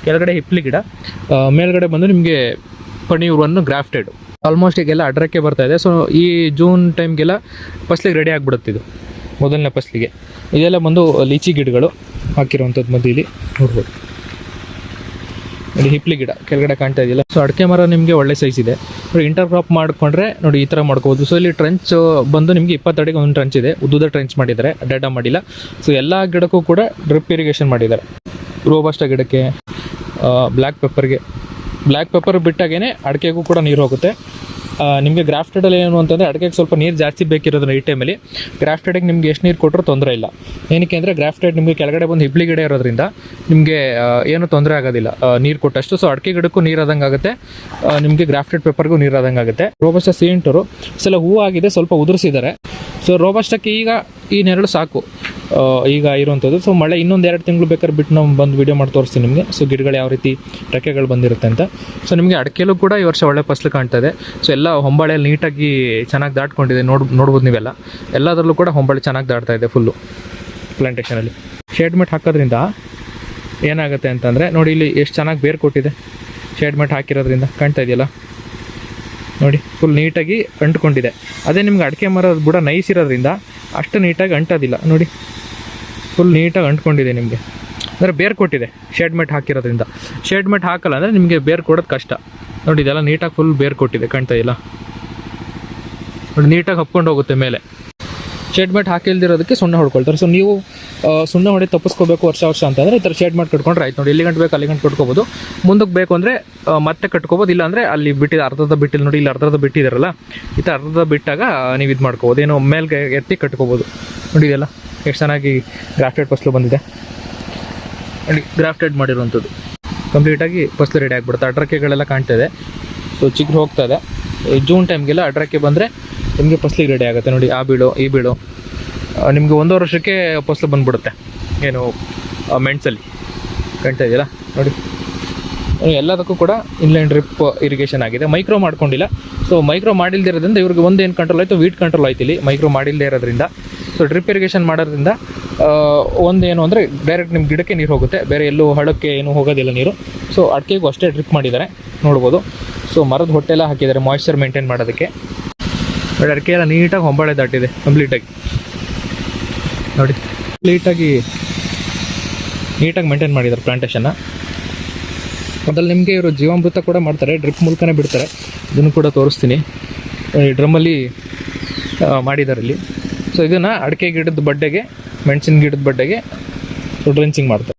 ಕೆಳಗಡೆ ಹಿಪ್ಲಿ ಗಿಡ, ಮೇಲ್ಗಡೆ ಬಂದು ನಿಮಗೆ ಪನೀರ್ 1 ಗ್ರಾಫ್ಟೆಡ್. ಆಲ್ಮೋಸ್ಟ್ ಈಗೆಲ್ಲ ಅಡ್ರಕ್ಕೆ ಬರ್ತಾ ಇದೆ. ಸೊ ಈ ಜೂನ್ ಟೈಮ್ಗೆಲ್ಲ ಫಸ್ಲಿಗೆ ರೆಡಿ ಆಗಿಬಿಡುತ್ತೆ ಇದು, ಮೊದಲನೇ ಫಸ್ಲಿಗೆ. ಇದೆಲ್ಲ ಬಂದು ಲೀಚಿ ಗಿಡಗಳು ಹಾಕಿರುವಂಥದ್ದು ಮಧ್ಯದಲ್ಲಿ ನೋಡ್ಬೋದು. ನೋಡಿ ಹಿಪ್ಲಿ ಗಿಡ ಕೆಳಗಡೆ ಕಾಣ್ತಾ ಇದೆಯಲ್ಲ. ಸೊ ಅಡಿಕೆ ಮರ ನಿಮಗೆ ಒಳ್ಳೆ ಸೈಜ್ ಇದೆ. ನೋಡಿ ಇಂಟರ್ ಕ್ರಾಪ್ ಮಾಡಿಕೊಂಡ್ರೆ ನೋಡಿ ಈ ಥರ ಮಾಡ್ಕೋಬೋದು. ಸೊ ಇಲ್ಲಿ ಟ್ರೆಂಚ್ ಬಂದು ನಿಮಗೆ 20 ಅಡಿಗೆ ಒಂದು ಟ್ರೆಂಚ್ ಇದೆ, ಉದ್ದುದ ಟ್ರೆಂಚ್ ಮಾಡಿದ್ದಾರೆ, ಡಡ್ಡ ಮಾಡಿಲ್ಲ. ಸೊ ಎಲ್ಲ ಗಿಡಕ್ಕೂ ಕೂಡ ಡ್ರಿಪ್ ಇರಿಗೇಷನ್ ಮಾಡಿದ್ದಾರೆ. ರೋಬಸ್ಟ ಗಿಡಕ್ಕೆ, ಬ್ಲ್ಯಾಕ್ ಪೆಪ್ಪರ್ ಬಿಟ್ಟಾಗೇ ಅಡಿಕೆಗೂ ಕೂಡ ನೀರು ಹೋಗುತ್ತೆ. ನಿಮಗೆ ಗ್ರಾಫ್ಟೆಡಲ್ಲಿ ಏನು ಅಂತಂದರೆ ಅಡಿಕೆಗೆ ಸ್ವಲ್ಪ ನೀರು ಜಾಸ್ತಿ ಬೇಕಿರೋದ್ರಿಂದ ಈ ಟೈಮಲ್ಲಿ ಗ್ರಾಫ್ಟೆಡಿಗೆ ನಿಮ್ಗೆ ಎಷ್ಟು ನೀರು ಕೊಟ್ಟರೂ ತೊಂದರೆ ಇಲ್ಲ. ಏನಕ್ಕೆ ಅಂದರೆ ಗ್ರಾಫ್ಟೆಡ್ ನಿಮಗೆ ಕೆಳಗಡೆ ಬಂದು ಹಿಬ್ಲಿ ಗಿಡ ಇರೋದ್ರಿಂದ ನಿಮಗೆ ಏನು ತೊಂದರೆ ಆಗೋದಿಲ್ಲ ನೀರು ಕೊಟ್ಟಷ್ಟು. ಸೊ ಅಡಿಕೆ ಗಿಡಕ್ಕೂ ನೀರು ಆದಂಗೆ ಆಗುತ್ತೆ, ನಿಮಗೆ ಗ್ರಾಫ್ಟೆಡ್ ಪೆಪ್ಪರ್ಗೂ ನೀರು ಆದಂಗೆ ಆಗುತ್ತೆ. ರೋಬಸ್ಟ ಸೀಂಟರು ಸಲ ಹೂವು ಆಗಿದೆ, ಸ್ವಲ್ಪ ಉದುರಿಸಿದ್ದಾರೆ. ಸೊ ರೋಬಸ್ಟಕ್ಕೆ ಈಗ ಈ ನೆರಳು ಸಾಕು ಈಗ ಇರುವಂಥದ್ದು. ಸೊ ಮಳೆ ಇನ್ನೊಂದು 2 ತಿಂಗಳು ಬೇಕಾದ್ರೆ ಬಿಟ್ಟು ನಾವು ಬಂದು ವೀಡಿಯೋ ಮಾಡಿ ತೋರಿಸ್ತೀನಿ ನಿಮಗೆ. ಸೊ ಗಿಡಗಳು ಯಾವ ರೀತಿ ರೆಕ್ಕೆಗಳು ಬಂದಿರುತ್ತೆ ಅಂತ. ಸೊ ನಿಮಗೆ ಅಡಿಕೆಲೂ ಕೂಡ ಈ ವರ್ಷ ಒಳ್ಳೆ ಫಸಲು ಕಾಣ್ತಾ ಇದೆ. ಸೊ ಎಲ್ಲ ಹೊಂಬಾಳೆಯಲ್ಲಿ ನೀಟಾಗಿ ಚೆನ್ನಾಗಿ ದಾಟ್ಕೊಂಡಿದೆ, ನೋಡ್ಬೋದು ನೀವೆಲ್ಲ. ಎಲ್ಲದರಲ್ಲೂ ಕೂಡ ಹೊಂಬಾಳೆ ಚೆನ್ನಾಗಿ ದಾಟ್ತಾ ಇದೆ ಫುಲ್ಲು ಪ್ಲಾಂಟೇಷನಲ್ಲಿ. ಶೇಡ್ ಮೆಟ್ ಹಾಕೋದ್ರಿಂದ ಏನಾಗುತ್ತೆ ಅಂತಂದರೆ ನೋಡಿ ಇಲ್ಲಿ ಎಷ್ಟು ಚೆನ್ನಾಗಿ ಬೇರು ಕೊಟ್ಟಿದೆ. ಶೇಡ್ ಮೆಟ್ ಹಾಕಿರೋದ್ರಿಂದ ಕಾಣ್ತಾ ಇದೆಯಲ್ಲ ನೋಡಿ, ಫುಲ್ ನೀಟಾಗಿ ಅಂಟ್ಕೊಂಡಿದೆ. ಅದೇ ನಿಮ್ಗೆ ಅಡಿಕೆ ಮರದ ಬುಡ ನೈಸ್ ಇರೋದ್ರಿಂದ ಅಷ್ಟು ನೀಟಾಗಿ ಅಂಟೋದಿಲ್ಲ. ನೋಡಿ ಫುಲ್ ನೀಟಾಗಿ ಅಂಟ್ಕೊಂಡಿದೆ ನಿಮಗೆ, ಅಂದರೆ ಬೇರು ಕೊಟ್ಟಿದೆ ಶೇಡ್ ಮೆಟ್ ಹಾಕಿರೋದ್ರಿಂದ. ಶೇಡ್ ಮೆಟ್ ಹಾಕಲ್ಲ ಅಂದರೆ ನಿಮಗೆ ಬೇರು ಕೊಡೋದು ಕಷ್ಟ. ನೋಡಿ ಇದೆಲ್ಲ ನೀಟಾಗಿ ಫುಲ್ ಬೇರು ಕೊಟ್ಟಿದೆ, ಕಾಣ್ತಾ ಇಲ್ಲ ನೋಡಿ, ನೀಟಾಗಿ ಹಪ್ಕೊಂಡು ಹೋಗುತ್ತೆ ಮೇಲೆ. ಶೇಡ್ ಮೆಟ್ ಹಾಕಿಲ್ದಿರೋದಕ್ಕೆ ಸುಣ್ಣ ಹೊಡ್ಕೊಳ್ತಾರೆ. ಸೊ ನೀವು ಸುಣ್ಣ ಹೊಡೆ ತಪ್ಪಿಸ್ಕೋಬೇಕು ವರ್ಷ ಅಂತಂದರೆ ಈ ಥರ ಶೇಡ್ ಮೆಟ್ ಕಟ್ಕೊಂಡ್ರೆ ಆಯ್ತು. ನೋಡಿ ಇಲ್ಲಿ ಗಂಟು ಬೇಕು ಅಲ್ಲಿ ಗಂಟು ಕಟ್ಕೋಬೋದು. ಮುಂದಕ್ಕೆ ಬೇಕು ಅಂದರೆ ಮತ್ತೆ ಕಟ್ಕೋಬೋದು, ಇಲ್ಲಾಂದರೆ ಅಲ್ಲಿ ಬಿಟ್ಟಿದೆ ಅರ್ಧದ ಬಿಟ್ಟಿಲ್ಲ ನೋಡಿ, ಇಲ್ಲಿ ಅರ್ಧದ ಬಿಟ್ಟಿದ್ದಾರಲ್ಲ, ಈ ಥರ ಅರ್ಧದ ಬಿಟ್ಟಾಗ ನೀವು ಇದು ಮಾಡ್ಕೋಬೋದು, ಏನೋ ಮೇಲ್ಗೆ ಎತ್ತಿ ಕಟ್ಕೋಬೋದು. ನೋಡಿ ಇದೆಲ್ಲ ಎಷ್ಟು ಚೆನ್ನಾಗಿ ಗ್ರಾಫ್ಟೆಡ್ ಫಸಲು ಬಂದಿದೆ. ನೋಡಿ ಗ್ರಾಫ್ಟೆಡ್ ಮಾಡಿರುವಂಥದ್ದು ಕಂಪ್ಲೀಟಾಗಿ ಫಸಲು ರೆಡಿ ಆಗಿಬಿಡುತ್ತೆ. ಅಡ್ರಕ್ಕೆಗಳೆಲ್ಲ ಕಾಣ್ತಾ ಇದೆ. ಸೊ ಚಿಗುರು ಹೋಗ್ತಾ ಇದೆ. ಜೂನ್ ಟೈಮ್ಗೆಲ್ಲ ಅಡ್ರಕ್ಕೆ ಬಂದರೆ ನಿಮಗೆ ಫಸಲಿಗೆ ರೆಡಿ ಆಗುತ್ತೆ. ನೋಡಿ ಆ ಬೀಳು ಈ ಬೀಳು ನಿಮಗೆ 1 ವರ್ಷಕ್ಕೆ ಫಸಲು ಬಂದುಬಿಡುತ್ತೆ. ಏನು ಮೆಣಸಲ್ಲಿ ಕಾಣ್ತಾ ಇದೆಯಲ್ಲ ನೋಡಿ, ಎಲ್ಲದಕ್ಕೂ ಕೂಡ ಇನ್ಲೈನ್ ಡ್ರಿಪ್ ಇರಿಗೇಷನ್ ಆಗಿದೆ. ಮೈಕ್ರೋ ಮಾಡ್ಕೊಂಡಿಲ್ಲ. ಸೊ ಮೈಕ್ರೋ ಮಾಡಿಲ್ದಿರೋದ್ರಿಂದ ಇವ್ರಿಗೆ ಏನು ಕಂಟ್ರೋಲ್ ಆಯಿತು, ವೀಟ್ ಕಂಟ್ರೋಲ್ ಆಯ್ತು ಇಲ್ಲಿ ಮೈಕ್ರೋ ಮಾಡಿಲ್ಲದೆ ಇರೋದ್ರಿಂದ. ಸೊ ಡ್ರಿಪ್ ಇರಿಗೇಷನ್ ಮಾಡೋದ್ರಿಂದ ಏನು ಅಂದರೆ ಡೈರೆಕ್ಟ್ ನಿಮ್ಮ ಗಿಡಕ್ಕೆ ನೀರು ಹೋಗುತ್ತೆ, ಬೇರೆ ಎಲ್ಲೂ ಹಳಕ್ಕೆ ಏನೂ ಹೋಗೋದಿಲ್ಲ ನೀರು. ಸೊ ಅಡಿಕೆಗೂ ಅಷ್ಟೇ ಡ್ರಿಪ್ ಮಾಡಿದ್ದಾರೆ ನೋಡ್ಬೋದು. ಸೊ ಮರದ ಹೊಟ್ಟೆಲ್ಲ ಹಾಕಿದ್ದಾರೆ ಮಾಯ್ಶ್ಚರ್ ಮೇಂಟೈನ್ ಮಾಡೋದಕ್ಕೆ. ನೋಡಿ ಅಡಿಕೆ ಎಲ್ಲ ನೀಟಾಗಿ ಹೊಂಬಾಳೆ ದಾಟಿದೆ ಕಂಪ್ಲೀಟಾಗಿ. ನೋಡಿ ನೀಟಾಗಿ ಮೇಂಟೈನ್ ಮಾಡಿದ್ದಾರೆ ಪ್ಲಾಂಟೇಷನ್ನ. ಅದ್ರಲ್ಲಿ ನಿಮಗೆ ಇವರು ಜೀವಾಮೃತ ಕೂಡ ಮಾಡ್ತಾರೆ, ಡ್ರಿಪ್ ಮೂಲಕನೇ ಬಿಡ್ತಾರೆ. ಇದನ್ನು ಕೂಡ ತೋರಿಸ್ತೀನಿ. ಡ್ರಮ್ಮಲ್ಲಿ ಮಾಡಿದ್ದಾರೆ ಇಲ್ಲಿ. ಸೊ ಇದನ್ನು ಅಡಿಕೆ ಗಿಡದ ಬಡ್ಡೆಗೆ, ಮೆಣಸಿನ ಗಿಡದ ಬಡ್ಡೆಗೆ ಡ್ರೆಂಚಿಂಗ್ ಮಾಡ್ತಾರೆ.